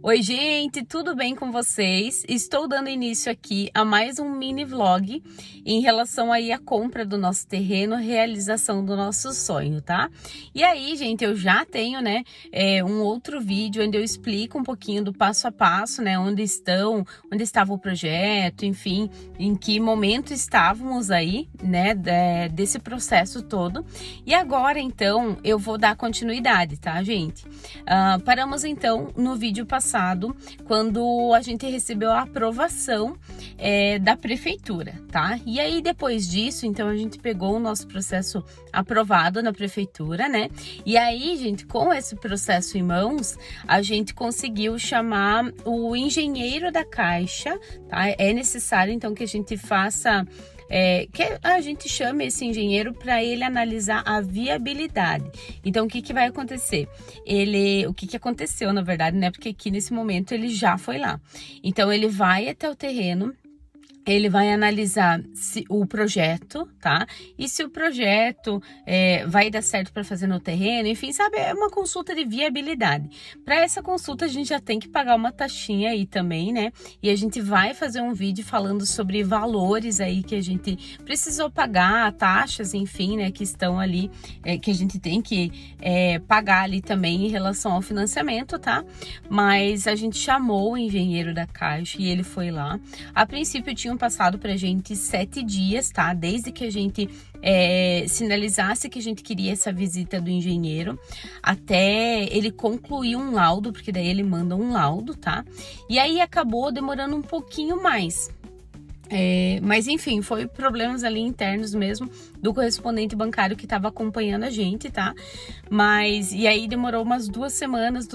Oi, gente, tudo bem com vocês? Estou dando início aqui a mais um mini vlog em relação aí à compra do nosso terreno, realização do nosso sonho, tá? E aí, gente, eu já tenho, né, um outro vídeo onde eu explico um pouquinho do passo a passo, né, onde estava o projeto, enfim, em que momento estávamos aí, né, desse processo todo. E agora, então, eu vou dar continuidade, tá, gente? Paramos, então, no vídeo passado, quando a gente recebeu a aprovação da prefeitura, tá? E aí, depois disso, então, a gente pegou o nosso processo aprovado na prefeitura, né? E aí, gente, com esse processo em mãos, a gente conseguiu chamar o engenheiro da Caixa, tá? É necessário, então, que a gente faça... que a gente chame esse engenheiro para ele analisar a viabilidade. Então, o que vai acontecer? O que aconteceu, na verdade, né? Porque aqui nesse momento ele já foi lá. Então, ele vai até o terreno, ele vai analisar o projeto, tá? E se o projeto vai dar certo para fazer no terreno, enfim, sabe? É uma consulta de viabilidade. Para essa consulta, a gente já tem que pagar uma taxinha aí também, né? E a gente vai fazer um vídeo falando sobre valores aí que a gente precisou pagar, taxas, enfim, né? Que estão ali, que a gente tem que pagar ali também em relação ao financiamento, tá? Mas a gente chamou o engenheiro da Caixa e ele foi lá. A princípio, tinha passado pra gente 7 dias, tá? Desde que a gente sinalizasse que a gente queria essa visita do engenheiro, até ele concluir um laudo, porque daí ele manda um laudo, tá? E aí acabou demorando um pouquinho mais. Mas enfim, foi problemas ali internos mesmo do correspondente bancário que estava acompanhando a gente, tá? E aí demorou umas 2 semanas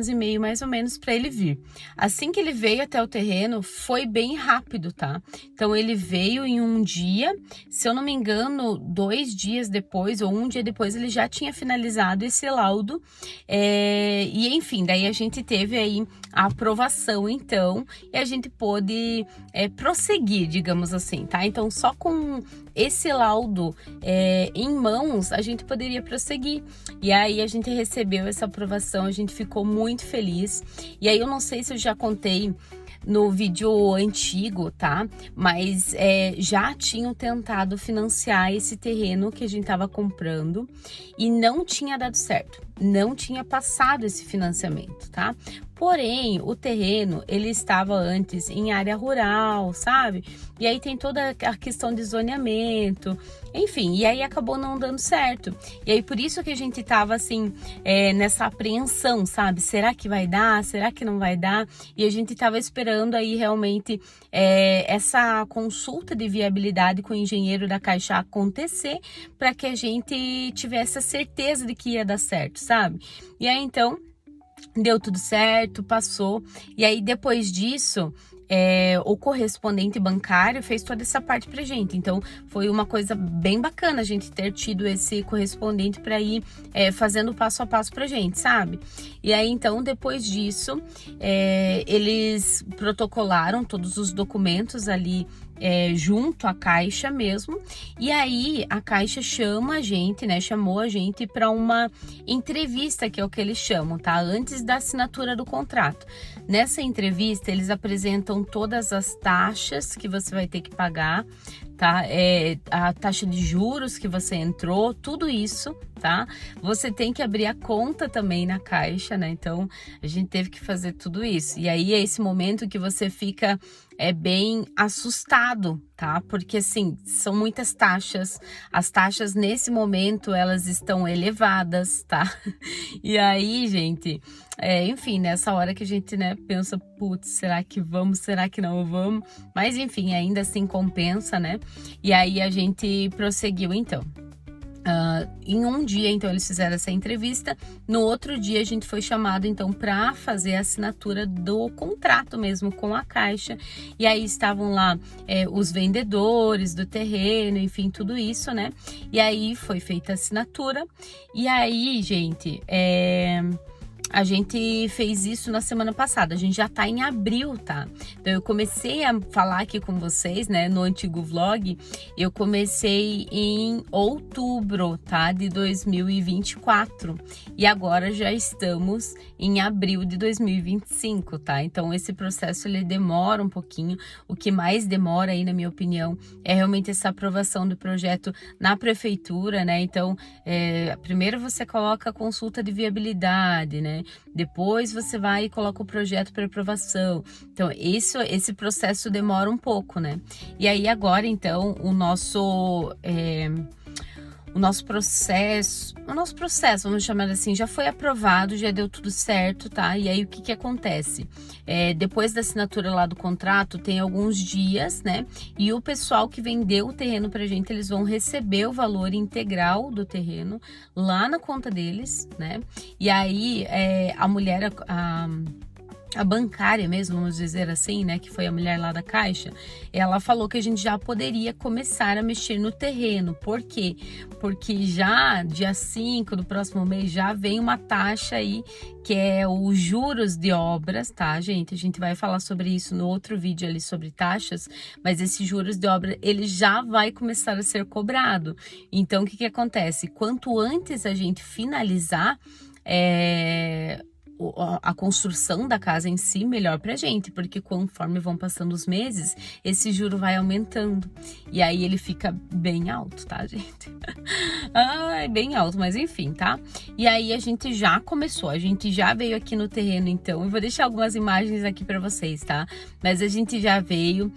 e meia mais ou menos para ele vir. Assim que ele veio até o terreno, foi bem rápido, tá? Então ele veio em um dia, se eu não me engano, 2 dias depois ou um dia depois ele já tinha finalizado esse laudo. E enfim, daí a gente teve aí a aprovação então e a gente pôde prosseguir, digamos assim, tá? Então só com esse laudo em mãos a gente poderia prosseguir. E aí a gente recebeu essa aprovação, a gente ficou muito feliz. E aí eu não sei se eu já contei no vídeo antigo, tá? Mas já tinham tentado financiar esse terreno que a gente tava comprando e não tinha dado certo, não tinha passado esse financiamento, tá? Porém, o terreno, ele estava antes em área rural, sabe? E aí tem toda a questão de zoneamento, enfim, e aí acabou não dando certo. E aí por isso que a gente tava assim, nessa apreensão, sabe? Será que vai dar? Será que não vai dar? E a gente tava esperando aí realmente essa consulta de viabilidade com o engenheiro da Caixa acontecer para que a gente tivesse a certeza de que ia dar certo, sabe? E aí então deu tudo certo, passou. E aí depois disso o correspondente bancário fez toda essa parte pra gente. Então foi uma coisa bem bacana a gente ter tido esse correspondente para ir fazendo passo a passo pra gente, sabe? E aí então depois disso eles protocolaram todos os documentos ali junto à Caixa mesmo, e aí a Caixa chama a gente, né? Chamou a gente para uma entrevista, que é o que eles chamam, tá? Antes da assinatura do contrato. Nessa entrevista, eles apresentam todas as taxas que você vai ter que pagar, tá? A taxa de juros que você entrou, tudo isso, tá? Você tem que abrir a conta também na Caixa, né? Então, a gente teve que fazer tudo isso. E aí, é esse momento que você fica bem assustado, tá? Porque, assim, são muitas taxas. As taxas, nesse momento, elas estão elevadas, tá? E aí, gente, enfim, nessa hora que a gente, né, pensa, putz, será que vamos, será que não vamos? Mas, enfim, ainda assim compensa, né? E aí, a gente prosseguiu, então. Em um dia, então, eles fizeram essa entrevista. No outro dia, a gente foi chamado, então, para fazer a assinatura do contrato mesmo com a Caixa. E aí estavam lá os vendedores do terreno, enfim, tudo isso, né? E aí foi feita a assinatura. E aí, gente, a gente fez isso na semana passada, a gente já tá em abril, tá? Então eu comecei a falar aqui com vocês, né, no antigo vlog, eu comecei em outubro, tá, de 2024, e agora já estamos em abril de 2025, tá? Então esse processo ele demora um pouquinho, o que mais demora aí, na minha opinião, é realmente essa aprovação do projeto na prefeitura, né? Então, primeiro você coloca a consulta de viabilidade, né? Depois você vai e coloca o projeto para aprovação. Então, esse processo demora um pouco, né? E aí agora, então, o nosso processo, vamos chamar assim, já foi aprovado, já deu tudo certo, tá? E aí o que acontece? Depois da assinatura lá do contrato, tem alguns dias, né? E o pessoal que vendeu o terreno pra gente, eles vão receber o valor integral do terreno lá na conta deles, né? E aí a mulher, a bancária mesmo, vamos dizer assim, né, que foi a mulher lá da Caixa, ela falou que a gente já poderia começar a mexer no terreno. Por quê? Porque já dia 5 do próximo mês já vem uma taxa aí, que é os juros de obras, tá, gente? A gente vai falar sobre isso no outro vídeo ali sobre taxas, mas esses juros de obra, ele já vai começar a ser cobrado. Então, o que acontece? Quanto antes a gente finalizar a construção da casa em si, melhor pra gente, porque conforme vão passando os meses, esse juro vai aumentando, e aí ele fica bem alto, tá, gente? Ai, bem alto, mas enfim, tá? E aí a gente já começou, a gente já veio aqui no terreno, então, eu vou deixar algumas imagens aqui pra vocês, tá? Mas a gente já veio,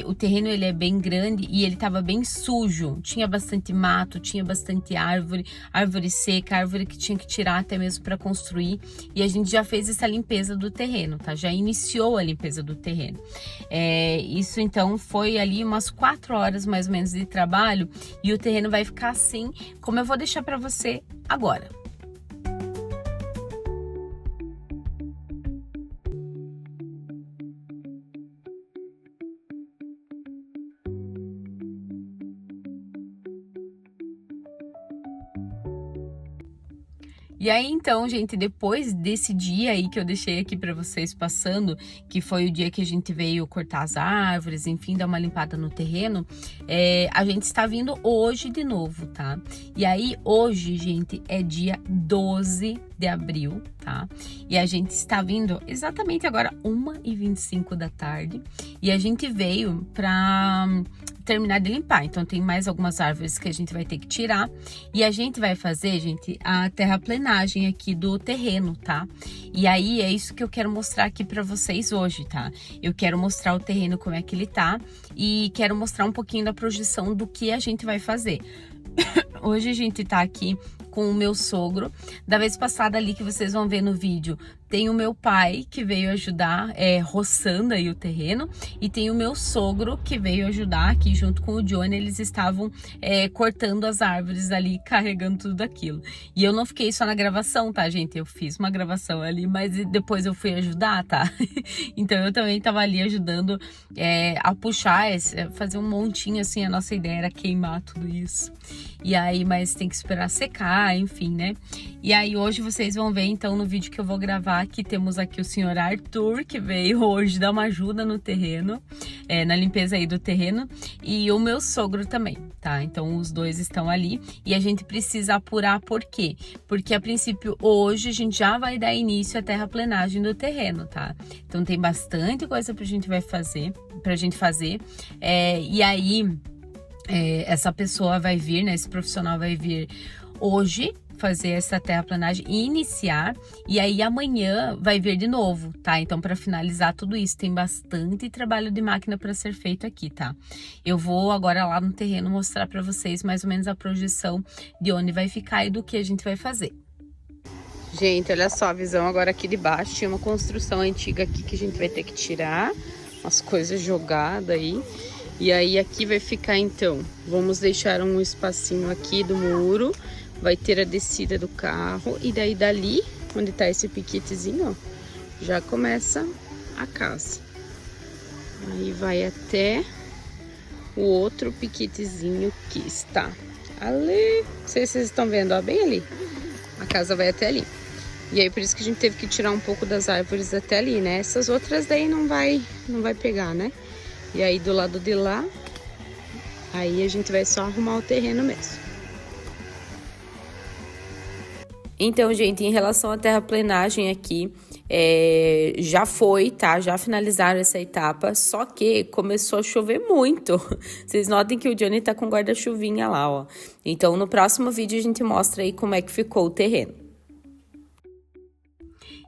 o terreno ele é bem grande e ele tava bem sujo, tinha bastante mato, tinha bastante árvore seca, árvore que tinha que tirar até mesmo pra construir. E a gente já fez essa limpeza do terreno, tá? Já iniciou a limpeza do terreno. Isso então foi ali umas 4 horas mais ou menos de trabalho, e o terreno vai ficar assim, como eu vou deixar para você agora. E aí, então, gente, depois desse dia aí que eu deixei aqui pra vocês passando, que foi o dia que a gente veio cortar as árvores, enfim, dar uma limpada no terreno, a gente está vindo hoje de novo, tá? E aí, hoje, gente, é dia 12 de abril, tá? E a gente está vindo exatamente agora 1h25 da tarde, e a gente veio pra terminar de limpar. Então tem mais algumas árvores que a gente vai ter que tirar, e a gente vai fazer, gente, a terraplenagem aqui do terreno, tá? E aí é isso que eu quero mostrar aqui para vocês hoje, tá? Eu quero mostrar o terreno como é que ele tá, e quero mostrar um pouquinho da projeção do que a gente vai fazer. Hoje a gente tá aqui com o meu sogro. Da vez passada ali que vocês vão ver no vídeo, tem o meu pai que veio ajudar roçando aí o terreno, e tem o meu sogro que veio ajudar aqui junto com o Johnny. Eles estavam cortando as árvores ali, carregando tudo aquilo. E eu não fiquei só na gravação, tá, gente? Eu fiz uma gravação ali, mas depois eu fui ajudar, tá? Então eu também tava ali ajudando a puxar, fazer um montinho assim. A nossa ideia era queimar tudo isso. E aí, mas tem que esperar secar, enfim, né? E aí hoje vocês vão ver então no vídeo que eu vou gravar, que temos aqui o senhor Arthur, que veio hoje dar uma ajuda no terreno, na limpeza aí do terreno, e o meu sogro também, tá? Então os dois estão ali, e a gente precisa apurar por quê? Porque a princípio hoje a gente já vai dar início à terraplenagem do terreno, tá? Então tem bastante coisa pra gente fazer, e aí essa pessoa vai vir, né? Esse profissional vai vir hoje fazer essa terraplanagem e iniciar, e aí amanhã vai vir de novo, tá? Então, para finalizar tudo isso, tem bastante trabalho de máquina para ser feito aqui, tá? Eu vou agora lá no terreno mostrar para vocês mais ou menos a projeção de onde vai ficar e do que a gente vai fazer. Gente, olha só a visão agora aqui de baixo. Tinha uma construção antiga aqui que a gente vai ter que tirar, umas coisas jogadas aí. E aí aqui vai ficar então, vamos deixar um espacinho aqui do muro, vai ter a descida do carro, e daí dali, onde tá esse piquetezinho, ó, já começa a casa. Aí vai até o outro piquetezinho que está ali, não sei se vocês estão vendo, ó, bem ali. A casa vai até ali. E aí por isso que a gente teve que tirar um pouco das árvores até ali, né? Essas outras daí não vai pegar, né? E aí do lado de lá, aí a gente vai só arrumar o terreno mesmo. Então, gente, em relação à terraplenagem aqui, já foi, tá? Já finalizaram essa etapa, só que começou a chover muito. Vocês notem que o Johnny tá com guarda-chuvinha lá, ó. Então, no próximo vídeo a gente mostra aí como é que ficou o terreno.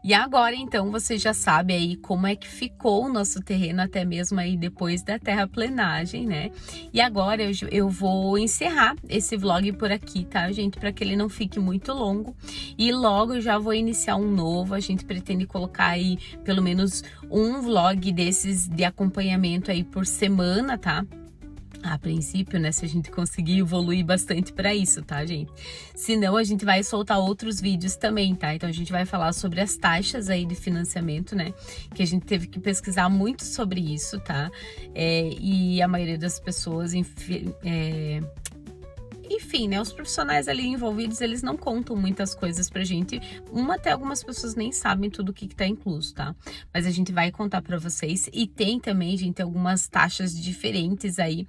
E agora, então, você já sabe aí como é que ficou o nosso terreno, até mesmo aí depois da terraplenagem, né? E agora eu vou encerrar esse vlog por aqui, tá, gente? Para que ele não fique muito longo. E logo eu já vou iniciar um novo. A gente pretende colocar aí pelo menos um vlog desses de acompanhamento aí por semana, tá? A princípio, né, se a gente conseguir evoluir bastante para isso, tá, gente? Senão, a gente vai soltar outros vídeos também, tá? Então, a gente vai falar sobre as taxas aí de financiamento, né? Que a gente teve que pesquisar muito sobre isso, tá? E a maioria das pessoas, enfim, né, os profissionais ali envolvidos, eles não contam muitas coisas pra gente. Até algumas pessoas nem sabem tudo o que tá incluso, tá? Mas a gente vai contar pra vocês. E tem também, gente, algumas taxas diferentes aí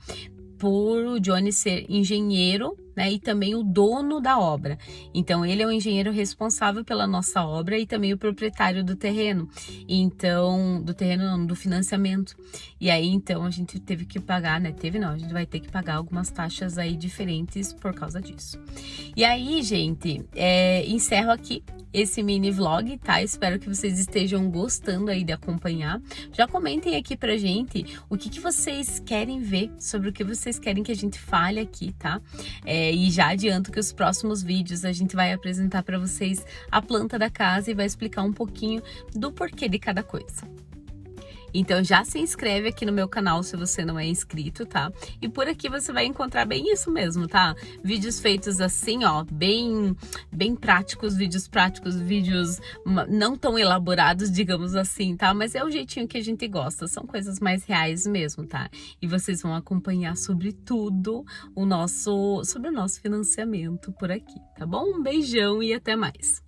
por o Johnny ser engenheiro, né, e também o dono da obra. Então, ele é o engenheiro responsável pela nossa obra e também o proprietário do terreno. Então, do terreno não, do financiamento. E aí, então, a gente teve que pagar, né, a gente vai ter que pagar algumas taxas aí diferentes por causa disso. E aí, gente, encerro aqui esse mini vlog, tá? Espero que vocês estejam gostando aí de acompanhar. Já comentem aqui pra gente o que vocês querem ver, sobre o que vocês querem que a gente fale aqui, tá? E já adianto que os próximos vídeos a gente vai apresentar para vocês a planta da casa e vai explicar um pouquinho do porquê de cada coisa. Então já se inscreve aqui no meu canal se você não é inscrito, tá? E por aqui você vai encontrar bem isso mesmo, tá? Vídeos feitos assim, ó, bem práticos, vídeos não tão elaborados, digamos assim, tá? Mas é o jeitinho que a gente gosta, são coisas mais reais mesmo, tá? E vocês vão acompanhar sobre tudo sobre o nosso financiamento por aqui, tá bom? Um beijão e até mais!